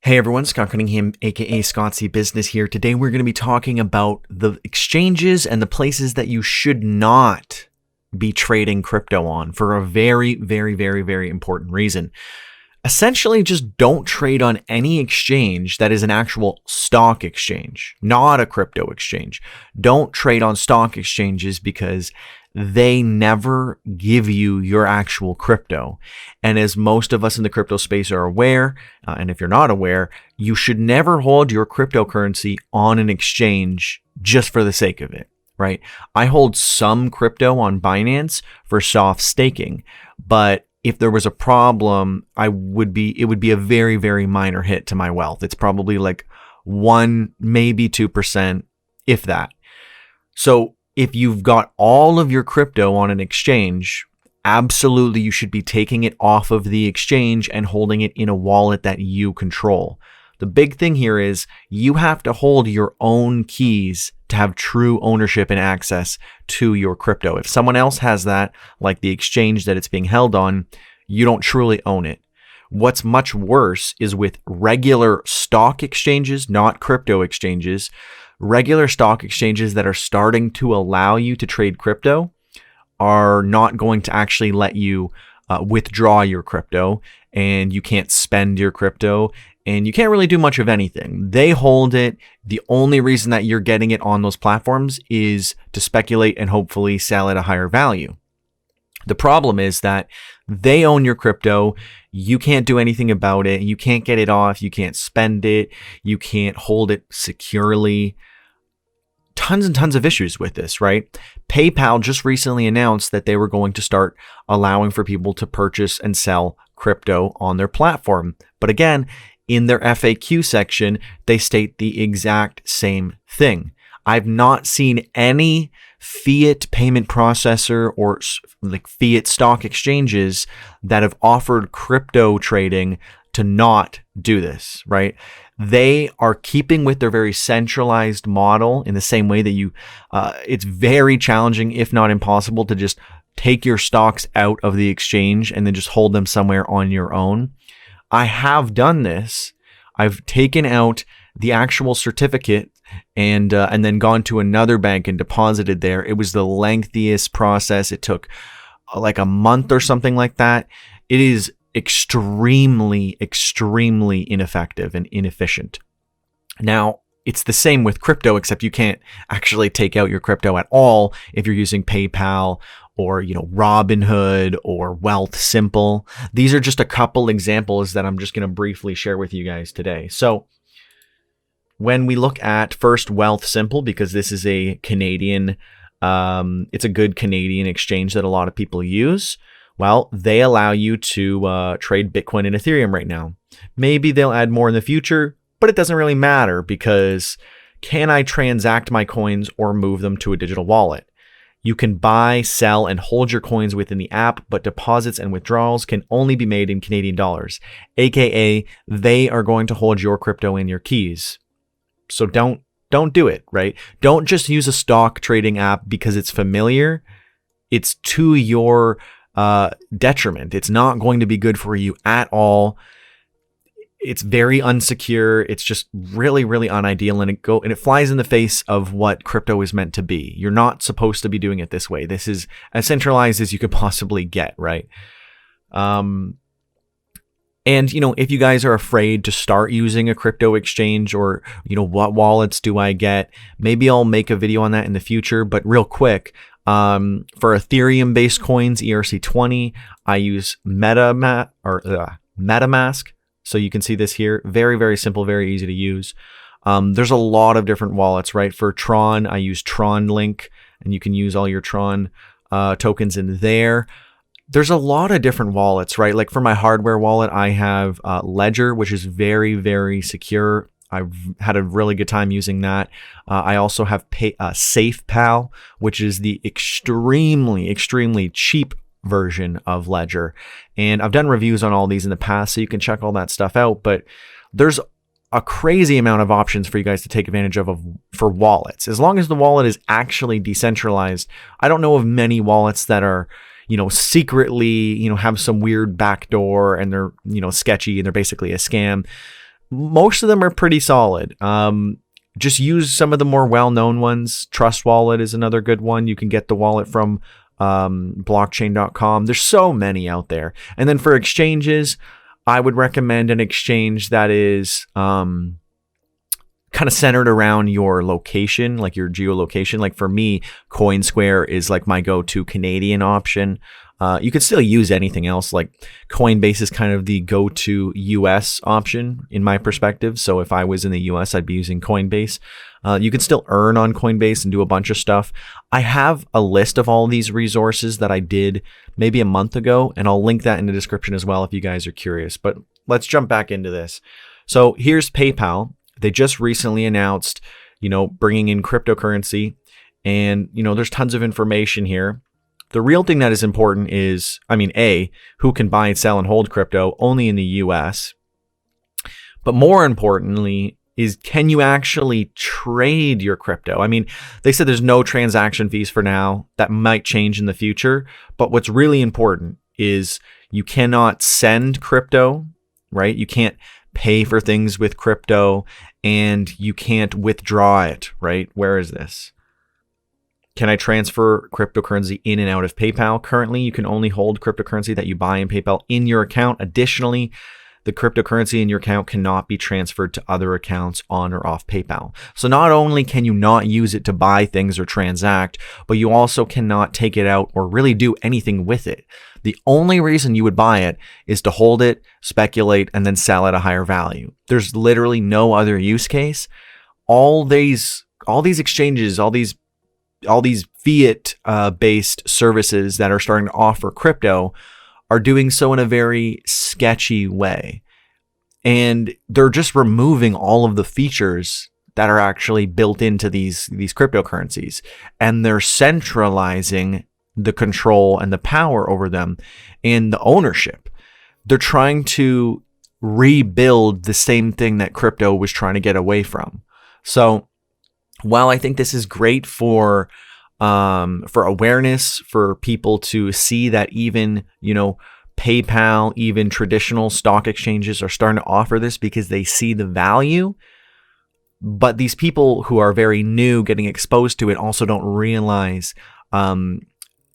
Hey everyone, Scott Cunningham, aka Scottsy Business here. Today we're going to be talking about the exchanges and the places that you should not be trading crypto on for a very important reason. Essentially, just don't trade on any exchange that is an actual stock exchange, not a crypto exchange. Don't trade on stock exchanges because they never give you your actual crypto. And as most of us in the crypto space are aware, and if you're not aware, you should never hold your cryptocurrency on an exchange just for the sake of it, right? I hold some crypto on Binance for soft staking, but if there was a problem, it would be a very minor hit to my wealth. It's probably like 1, maybe 2%, if that. So if you've got all of your crypto on an exchange, absolutely you should be taking it off of the exchange and holding it in a wallet that you control. The big thing here is you have to hold your own keys to have true ownership and access to your crypto. If someone else has that, like the exchange that it's being held on, you don't truly own it. What's much worse is with regular stock exchanges, not crypto exchanges, regular stock exchanges that are starting to allow you to trade crypto are not going to actually let you withdraw your crypto, and you can't spend your crypto, and you can't really do much of anything. They hold it. The only reason that you're getting it on those platforms is to speculate and hopefully sell at a higher value. The problem is that they own your crypto. You can't do anything about it. You can't get it off. You can't spend it. You can't hold it securely. Tons and tons of issues with this, right? PayPal just recently announced that they were going to start allowing for people to purchase and sell crypto on their platform. But again, in their FAQ section, they state the exact same thing. I've not seen any fiat payment processor or like fiat stock exchanges that have offered crypto trading to not do this, right? They are keeping with their very centralized model in the same way that it's very challenging, if not impossible, to just take your stocks out of the exchange and then just hold them somewhere on your own. I have done this. I've taken out the actual certificate and then gone to another bank and deposited there. It was the lengthiest process. It took like a month or something like that. It is extremely ineffective and inefficient. Now, it's the same with crypto, except you can't actually take out your crypto at all if you're using PayPal or, Robinhood or Wealthsimple. These are just a couple examples that I'm just going to briefly share with you guys today. So when we look at first Wealthsimple, because this is a Canadian, it's a good Canadian exchange that a lot of people use. Well, they allow you to trade Bitcoin and Ethereum right now. Maybe they'll add more in the future, but it doesn't really matter because can I transact my coins or move them to a digital wallet? You can buy, sell, and hold your coins within the app, but deposits and withdrawals can only be made in Canadian dollars, aka they are going to hold your crypto in your keys. So don't do it, right? Don't just use a stock trading app because it's familiar. It's to your detriment. It's not going to be good for you at all. It's very unsecure. It's just really unideal, and it flies in the face of what crypto is meant to be. You're not supposed to be doing it this way. This is as centralized as you could possibly get, right? And if you guys are afraid to start using a crypto exchange, or what wallets do I get? Maybe I'll make a video on that in the future, but real quick, for Ethereum based coins, ERC20, I use MetaMask. So you can see this here. Very simple, very easy to use. There's a lot of different wallets, right? For Tron, I use Tron Link, and you can use all your Tron tokens in there. There's a lot of different wallets, right? Like for my hardware wallet, I have Ledger, which is very secure. I've had a really good time using that. I also have SafePal, which is the extremely cheap version of Ledger. And I've done reviews on all these in the past, so you can check all that stuff out. But there's a crazy amount of options for you guys to take advantage of for wallets. As long as the wallet is actually decentralized, I don't know of many wallets that are secretly, have some weird backdoor and they're, sketchy and they're basically a scam. most of them are pretty solid. Just use some of the more well-known ones. Trust Wallet is another good one. You can get the wallet from blockchain.com. There's so many out there. And then for exchanges, I would recommend an exchange that is kind of centered around your location, like your geolocation. Like for me, CoinSquare is like my go-to Canadian option. You could still use anything else. Like Coinbase is kind of the go-to US option in my perspective. So if I was in the US, I'd be using Coinbase. You can still earn on Coinbase and do a bunch of stuff. I have a list of all these resources that I did maybe a month ago, and I'll link that in the description as well if you guys are curious. But let's jump back into this. So here's PayPal. They just recently announced, bringing in cryptocurrency, and, there's tons of information here. The real thing that is important is, who can buy and sell and hold crypto only in the US. But more importantly is, can you actually trade your crypto? They said there's no transaction fees for now. That might change in the future. But what's really important is you cannot send crypto, right? You can't pay for things with crypto, and you can't withdraw it, right? Where is this? Can I transfer cryptocurrency in and out of PayPal? Currently, you can only hold cryptocurrency that you buy in PayPal in your account. Additionally, the cryptocurrency in your account cannot be transferred to other accounts on or off PayPal. So not only can you not use it to buy things or transact, but you also cannot take it out or really do anything with it. The only reason you would buy it is to hold it, speculate, and then sell at a higher value. There's literally no other use case. All these exchanges, all these fiat based services that are starting to offer crypto are doing so in a very sketchy way. And they're just removing all of the features that are actually built into these cryptocurrencies. And they're centralizing the control and the power over them and the ownership. They're trying to rebuild the same thing that crypto was trying to get away from. So while I think this is great for awareness, for people to see that even, PayPal, even traditional stock exchanges are starting to offer this because they see the value. But these people who are very new getting exposed to it also don't realize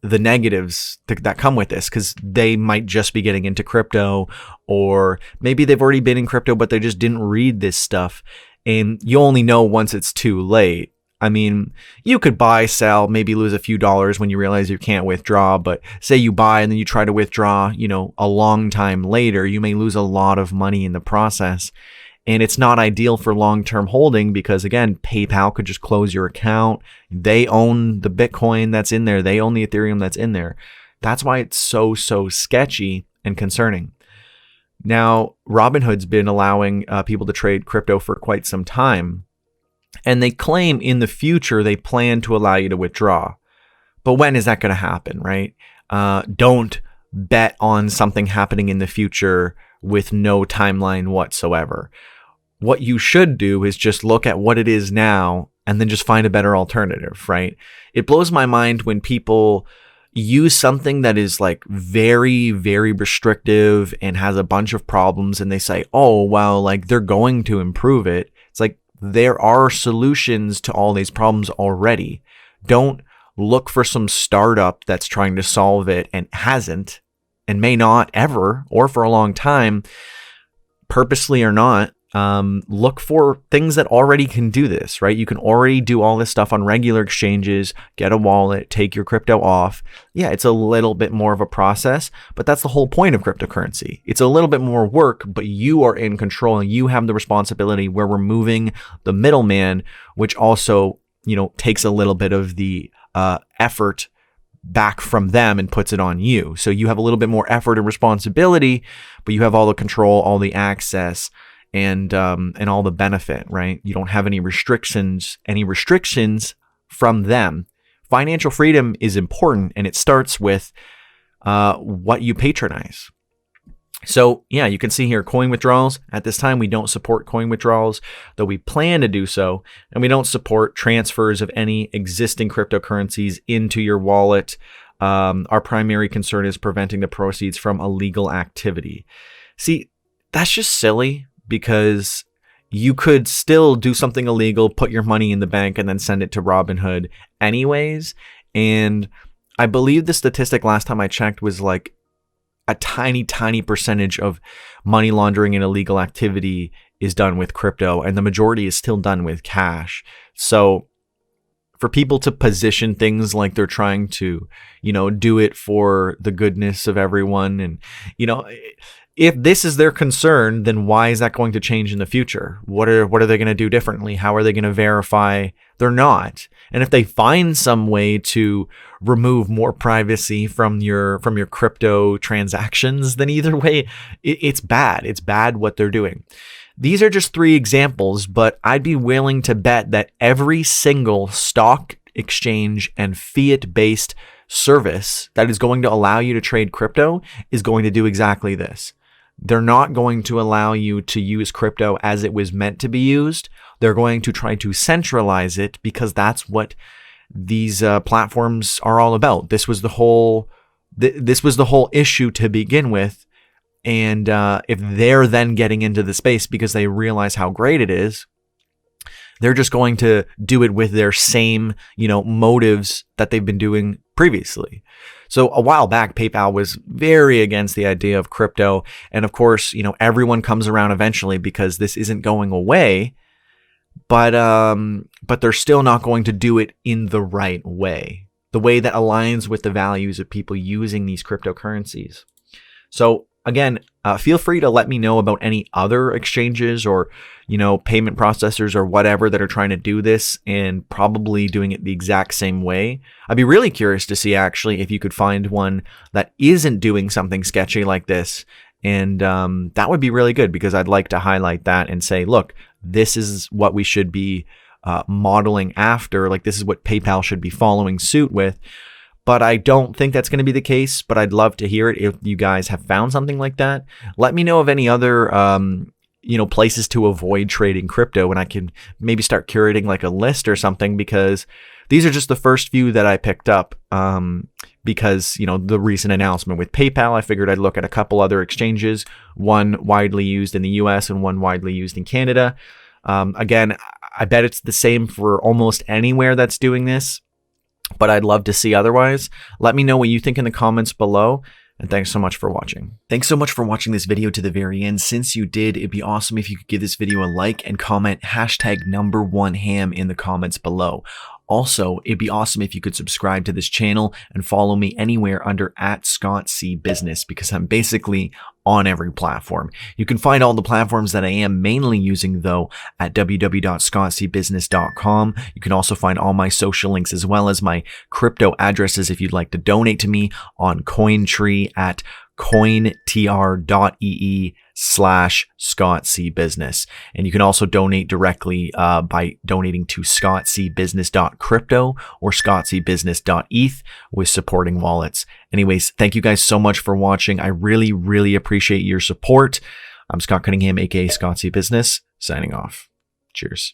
the negatives that come with this, because they might just be getting into crypto, or maybe they've already been in crypto, but they just didn't read this stuff. And you only know once it's too late. You could buy, sell, maybe lose a few dollars when you realize you can't withdraw. But say you buy and then you try to withdraw, a long time later, you may lose a lot of money in the process. And it's not ideal for long-term holding because, again, PayPal could just close your account. They own the Bitcoin that's in there. They own the Ethereum that's in there. That's why it's so sketchy and concerning. Now, Robinhood's been allowing people to trade crypto for quite some time. And they claim in the future they plan to allow you to withdraw. But when is that going to happen, right? Don't bet on something happening in the future with no timeline whatsoever. What you should do is just look at what it is now and then just find a better alternative, right? It blows my mind when people use something that is like very, very restrictive and has a bunch of problems, and they say, oh, well, like they're going to improve it. It's like, there are solutions to all these problems already. Don't look for some startup that's trying to solve it and hasn't, and may not ever, or for a long time, purposely or not. Look for things that already can do this, right? You can already do all this stuff on regular exchanges, get a wallet, take your crypto off. Yeah, it's a little bit more of a process, but that's the whole point of cryptocurrency. It's a little bit more work, but you are in control and you have the responsibility. We're removing the middleman, which also, takes a little bit of the effort back from them and puts it on you. So you have a little bit more effort and responsibility, but you have all the control, all the access, and all the benefit, right? You don't have any restrictions from them. Financial freedom is important, and it starts with what you patronize. So yeah, you can see here coin withdrawals. At this time, we don't support coin withdrawals, though we plan to do so, and we don't support transfers of any existing cryptocurrencies into your wallet. Our primary concern is preventing the proceeds from illegal activity. See, that's just silly, because you could still do something illegal, put your money in the bank, and then send it to Robinhood anyways. And I believe the statistic last time I checked was like a tiny, tiny percentage of money laundering and illegal activity is done with crypto, and the majority is still done with cash. So for people to position things like they're trying to, do it for the goodness of everyone, and, if this is their concern, then why is that going to change in the future? What are they going to do differently? How are they going to verify they're not? And if they find some way to remove more privacy from your crypto transactions, then either way, it's bad. It's bad what they're doing. These are just 3 examples, but I'd be willing to bet that every single stock exchange and fiat-based service that is going to allow you to trade crypto is going to do exactly this. They're not going to allow you to use crypto as it was meant to be used. They're going to try to centralize it because that's what these platforms are all about. This was the whole issue to begin with. And if they're then getting into the space because they realize how great it is, they're just going to do it with their same, motives that they've been doing previously. So a while back, PayPal was very against the idea of crypto. And of course, everyone comes around eventually because this isn't going away. But they're still not going to do it in the right way, the way that aligns with the values of people using these cryptocurrencies. So again, feel free to let me know about any other exchanges or, payment processors or whatever that are trying to do this and probably doing it the exact same way. I'd be really curious to see actually if you could find one that isn't doing something sketchy like this. And that would be really good because I'd like to highlight that and say, look, this is what we should be modeling after. Like, this is what PayPal should be following suit with. But I don't think that's going to be the case, but I'd love to hear it if you guys have found something like that. Let me know of any other, places to avoid trading crypto, and I can maybe start curating like a list or something, because these are just the first few that I picked up because, the recent announcement with PayPal. I figured I'd look at a couple other exchanges, one widely used in the US and one widely used in Canada. Again, I bet it's the same for almost anywhere that's doing this, but I'd love to see otherwise. Let me know what you think in the comments below. And thanks so much for watching. Thanks so much for watching this video to the very end. Since you did, it'd be awesome if you could give this video a like and comment #1ham in the comments below. Also, it'd be awesome if you could subscribe to this channel and follow me anywhere under @ScottCBusiness, because I'm basically on every platform. You can find all the platforms that I am mainly using though at www.scottcbusiness.com. You can also find all my social links as well as my crypto addresses if you'd like to donate to me on Cointree at cointr.ee/ScottCBusiness. And you can also donate directly by donating to scottcbusiness.crypto or scottcbusiness.eth with supporting wallets. Anyways, thank you guys so much for watching. I really, really appreciate your support. I'm Scott Cunningham, aka Scott C Business, signing off. Cheers.